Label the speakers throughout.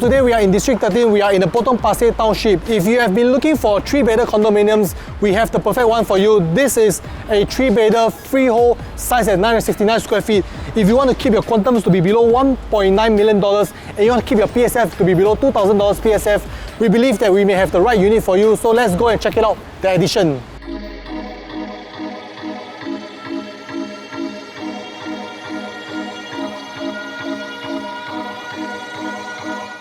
Speaker 1: Today we are in District 13, we are in the Potong Pasir Township. If you have been looking for 3-bedder condominiums, we have the perfect one for you. This is a 3-bedder freehold size at 969 square feet. If you want to keep your quantums to be below $1.9 million and you want to keep your PSF to be below $2,000 PSF, we believe that we may have the right unit for you. So let's go and check it out, the addition.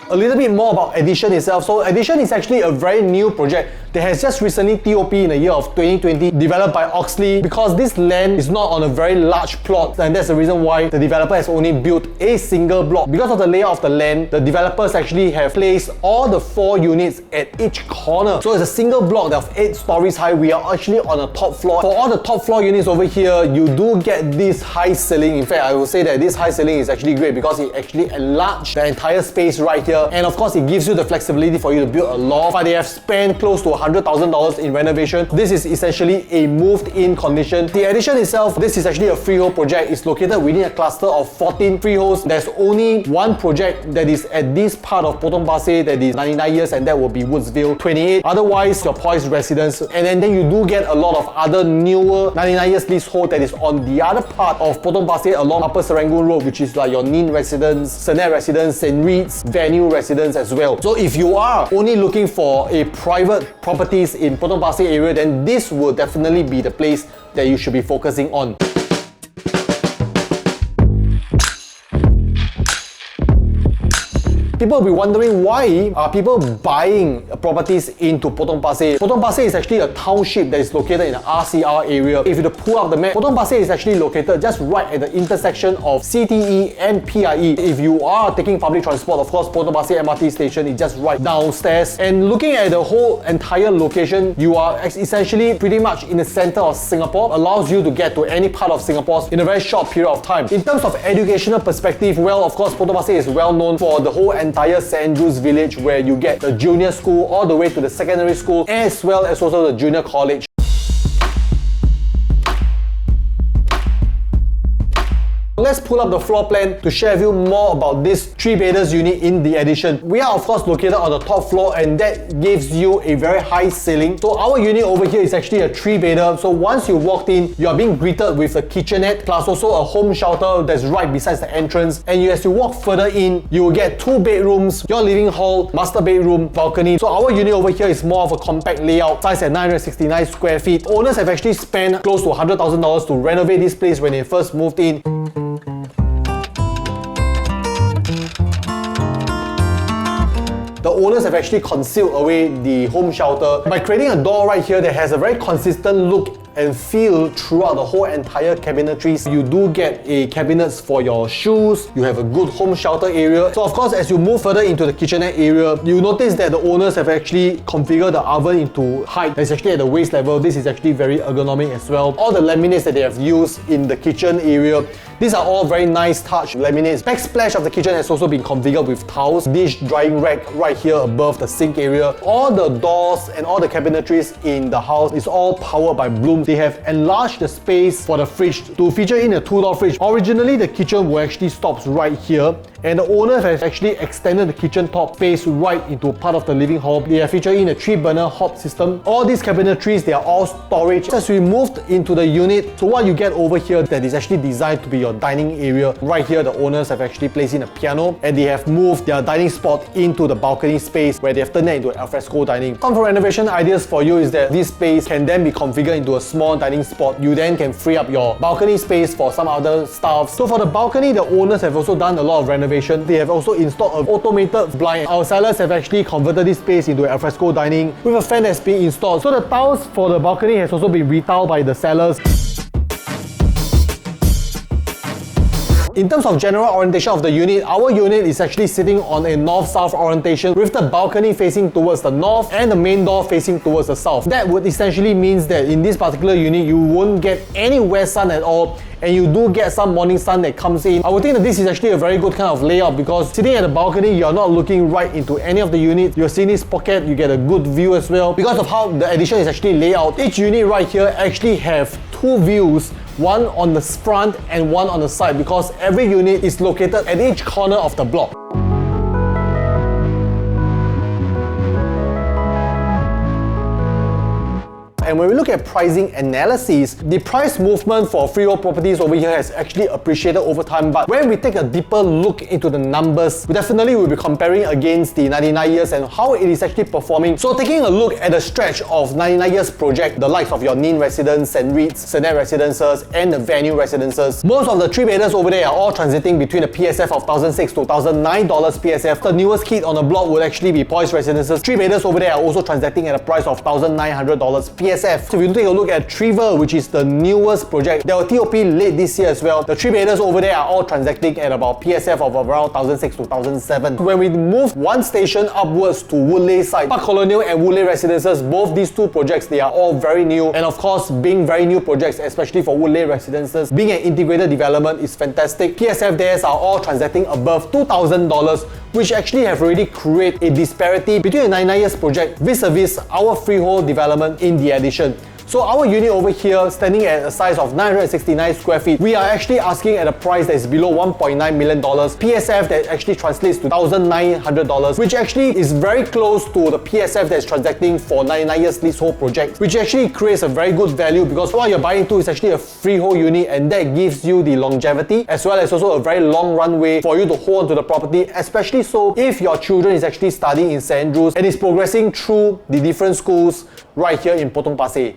Speaker 1: A little bit more about Addition itself. So Addition is actually a very new project that has just recently TOP in the year of 2020, developed by Oxley, because this land is not on a very large plot, and that's the reason why the developer has only built a single block. Because of the layout of the land, the developers actually have placed all the 4 units at each corner. So it's a single block of 8 stories high. We are actually on a top floor. For all the top floor units over here, you do get this high ceiling. In fact, I will say that this high ceiling is actually great because it actually enlarges the entire space right here. And of course, it gives you the flexibility for you to build a loft. But they have spent close to $100,000 in renovation. This is essentially a moved-in condition. The addition itself, this is actually a freehold project. It's located within a cluster of 14 freeholds. There's only one project that is at this part of Potong Pasir that is 99 years, and that will be Woodsville 28. Otherwise, your Poy's residence. And then you do get a lot of other newer 99 years leasehold that is on the other part of Potong Pasir along Upper Serangoon Road, which is like your Nin residence, Snatch residence, St. Reed's Venue residence as well. So if you are only looking for a private properties in Potong Pasir area, then this will definitely be the place that you should be focusing on. People will be wondering, why are people buying properties into Potong Pasir? Potong Pasir is actually a township that is located in the RCR area. If you pull up the map, Potong Pasir is actually located just right at the intersection of CTE and PIE. If you are taking public transport, of course, Potong Pasir MRT station is just right downstairs. And looking at the whole entire location, you are essentially pretty much in the center of Singapore. Allows you to get to any part of Singapore in a very short period of time. In terms of educational perspective, well, of course, Potong Pasir is well known for the whole entire St. Andrew's village, where you get the junior school all the way to the secondary school, as well as also the junior college. Let's pull up the floor plan to share with you more about this 3-bedders unit in the addition. We are of course located on the top floor, and that gives you a very high ceiling. So our unit over here is actually a 3-bedder. So once you walked in, you are being greeted with a kitchenette plus also a home shelter that's right beside the entrance. And as you walk further in, you will get 2 bedrooms, your living hall, master bedroom, balcony. So our unit over here is more of a compact layout, size at 969 square feet. Owners have actually spent close to $100,000 to renovate this place when they first moved in. The owners have actually concealed away the home shelter by creating a door right here that has a very consistent look and feel throughout the whole entire cabinetries. You do get a cabinets for your shoes, you have a good home shelter area. So of course, as you move further into the kitchenette area, you notice that the owners have actually configured the oven into height that's actually at the waist level. This is actually very ergonomic as well. All the laminates that they have used in the kitchen area, these are all very nice touch laminates. Backsplash of the kitchen has also been configured with tiles. Dish drying rack right here above the sink area. All the doors and all the cabinetries in the house is all powered by Bloom. They have enlarged the space for the fridge to feature in a 2-door fridge. Originally, the kitchen will actually stops right here, and the owner has actually extended the kitchen top space right into part of the living hall. They are featuring in a 3-burner hob system. All these cabinetries, they are all storage. As we moved into the unit, so what you get over here that is actually designed to be your dining area. Right here, the owners have actually placed in a piano, and they have moved their dining spot into the balcony space where they have turned it into alfresco dining. Some for renovation ideas for you is that this space can then be configured into a small dining spot. You then can free up your balcony space for some other stuff. So for the balcony, the owners have also done a lot of renovation. They have also installed an automated blind. Our sellers have actually converted this space into alfresco dining with a fan that's been installed. So the tiles for the balcony has also been retiled by the sellers. In terms of general orientation of the unit, our unit is actually sitting on a north-south orientation with the balcony facing towards the north and the main door facing towards the south. That would essentially means that in this particular unit, you won't get any west sun at all, and you do get some morning sun that comes in. I would think that this is actually a very good kind of layout, because sitting at the balcony, you're not looking right into any of the units. You're seeing this pocket, you get a good view as well. Because of how the addition is actually laid out, each unit right here actually have 2 views, one on the front and one on the side, because every unit is located at each corner of the block. And when we look at pricing analysis, the price movement for freehold properties over here has actually appreciated over time. But when we take a deeper look into the numbers, we definitely will be comparing against the 99 years and how it is actually performing. So taking a look at the stretch of 99 years project, the likes of your Nin Residence, St. Reeds, Snatch Residences, and the Venue Residences, most of the 3-bedders over there are all transiting between a PSF of $1,600 to $1,009 PSF. The newest kid on the block would actually be Poise Residences. 3-bedders over there are also transacting at a price of $1,900 PSF. So if you take a look at Trevor, which is the newest project, there were TOP late this year as well. The 3-bedders over there are all transacting at about PSF of around $1,600 to $1,700. When we move one station upwards to Woodleigh side, Park Colonial and Woodleigh Residences, both these two projects, they are all very new. And of course, being very new projects, especially for Woodleigh Residences, being an integrated development is fantastic. PSF theirs are all transacting above $2,000, which actually have already created a disparity between the 99 years project vis-a-vis our freehold development in the addition. So our unit over here, standing at a size of 969 square feet, we are actually asking at a price that is below $1.9 million. PSF that actually translates to $1,900, which actually is very close to the PSF that is transacting for 99 years leasehold project, which actually creates a very good value because what you're buying into is actually a freehold unit, and that gives you the longevity as well as also a very long runway for you to hold on to the property, especially so if your children is actually studying in St. Andrews and is progressing through the different schools right here in Potong Pasir.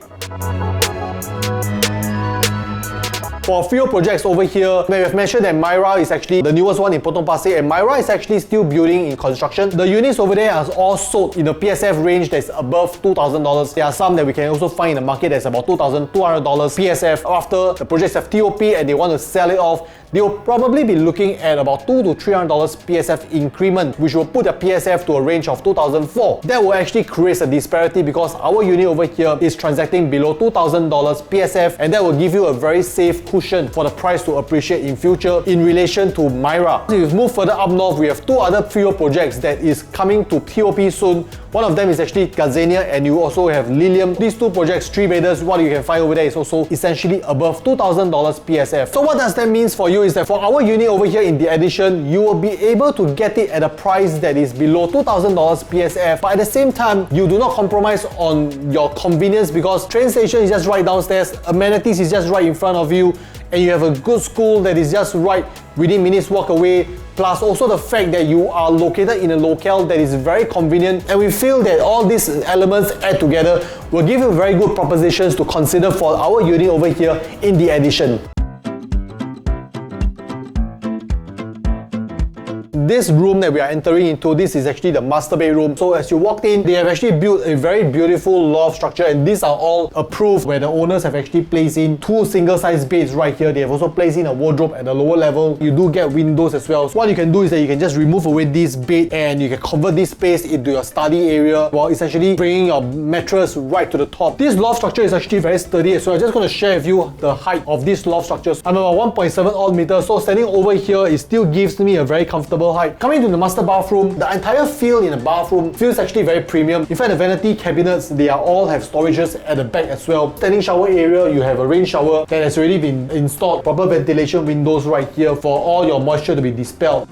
Speaker 1: For freehold projects over here, we have mentioned that Myra is actually the newest one in Potong Pasir, and Myra is actually still building in construction. The units over there are all sold in the PSF range that's above $2,000. There are some that we can also find in the market that's about $2,200 PSF. After the projects have TOP and they want to sell it off, they will probably be looking at about $200 to $300 PSF increment, which will put the PSF to a range of $2,004. That will actually create a disparity because our unit over here is transacting below $2,000 PSF, and that will give you a very safe cushion for the price to appreciate in future in relation to Myra. If we move further up north, we have two other freehold projects that is coming to TOP soon. One of them is actually Gazania, and you also have Lilium. These two projects, 3-bedders, what you can find over there is also essentially above $2,000 PSF. So what does that mean for you is that for our unit over here in the addition, you will be able to get it at a price that is below $2,000 PSF, but at the same time, you do not compromise on your convenience because train station is just right downstairs, amenities is just right in front of you, and you have a good school that is just right within minutes walk away, plus also the fact that you are located in a locale that is very convenient. And we feel that all these elements add together will give you very good propositions to consider for our unit over here in the addition. This room that we are entering into, this is actually the master bedroom. So as you walked in, they have actually built a very beautiful loft structure, and these are all approved where the owners have actually placed in two single-sized beds right here. They have also placed in a wardrobe at the lower level. You do get windows as well. So what you can do is that you can just remove away this bed and you can convert this space into your study area while essentially bringing your mattress right to the top. This loft structure is actually very sturdy, so I'm just going to share with you the height of this loft structure. I'm about 1.7 odd meters, so standing over here, it still gives me a very comfortable height. Coming to the master bathroom, the entire feel in the bathroom feels actually very premium. In fact, the vanity cabinets, they are all have storages at the back as well. Standing shower area, you have a rain shower that has already been installed. Proper ventilation windows right here for all your moisture to be dispelled.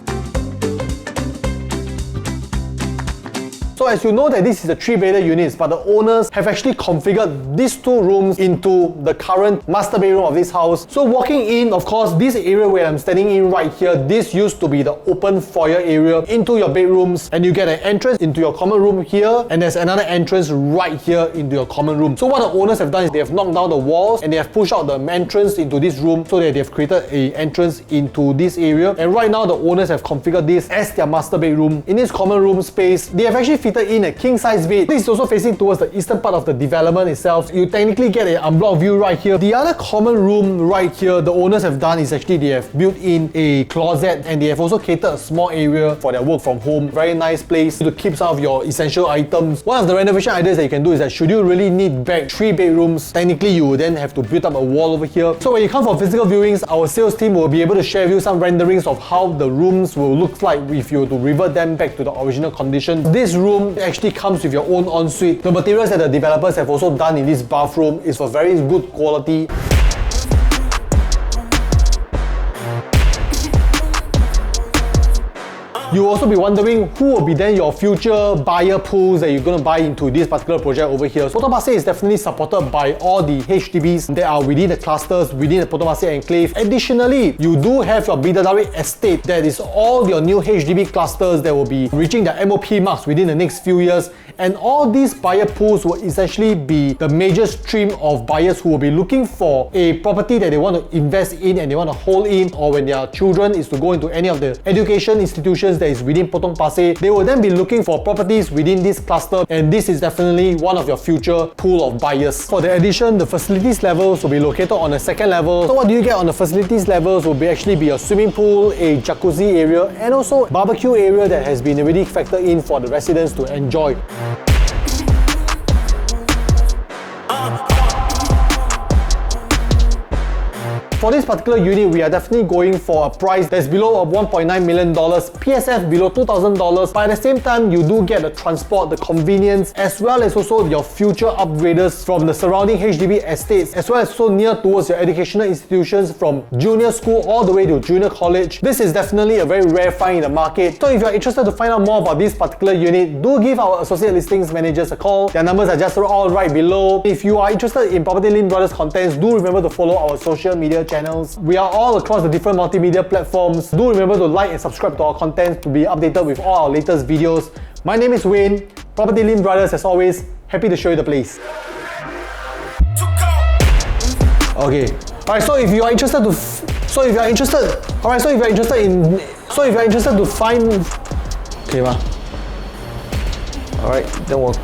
Speaker 1: So as you know that this is a 3-bedder units, but the owners have actually configured these two rooms into the current master bedroom of this house. So walking in, of course, this area where I'm standing in right here, this used to be the open foyer area into your bedrooms, and you get an entrance into your common room here, and there's another entrance right here into your common room. So what the owners have done is they have knocked down the walls and they have pushed out the entrance into this room so that they've created an entrance into this area. And right now the owners have configured this as their master bedroom. In this common room space, they have actually fitted in a king-size bed. This is also facing towards the eastern part of the development itself. You technically get an unblocked view right here. The other common room right here, the owners have done is actually they have built in a closet, and they have also catered a small area for their work from home. Very nice place to keep some of your essential items. One of the renovation ideas that you can do is that should you really need back 3 bedrooms, technically you would then have to build up a wall over here. So when you come for physical viewings, our sales team will be able to share with you some renderings of how the rooms will look like if you were to revert them back to the original condition. This room actually comes with your own ensuite. The materials that the developers have also done in this bathroom is for very good quality. You'll also be wondering who will be then your future buyer pools that you're going to buy into this particular project over here. So Potong Pasir is definitely supported by all the HDBs that are within the clusters, within the Potong Pasir enclave. Additionally, you do have your Bidadari estate that is all your new HDB clusters that will be reaching the MOP marks within the next few years. And all these buyer pools will essentially be the major stream of buyers who will be looking for a property that they want to invest in and they want to hold in, or when their children is to go into any of the education institutions that is within Potong Pasir, they will then be looking for properties within this cluster, and this is definitely one of your future pool of buyers. For the addition, the facilities levels will be located on the second level. So what do you get on the facilities levels will be actually be a swimming pool, a jacuzzi area, and also barbecue area that has been already factored in for the residents to enjoy. For this particular unit, we are definitely going for a price that's below $1.9 million, PSF below $2,000, but at the same time, you do get the transport, the convenience, as well as also your future upgraders from the surrounding HDB estates, as well as so near towards your educational institutions from junior school all the way to junior college. This is definitely a very rare find in the market. So if you're interested to find out more about this particular unit, do give our associate listings managers a call. Their numbers are just all right below. If you are interested in PropertyLimBrothers contents, do remember to follow our social media channels. We are all across the different multimedia platforms. Do remember to like and subscribe to our content to be updated with all our latest videos. My name is Wayne, PropertyLimBrothers as always, happy to show you the place. Okay. Alright, so if you are interested to find okay ma. Alright, then we'll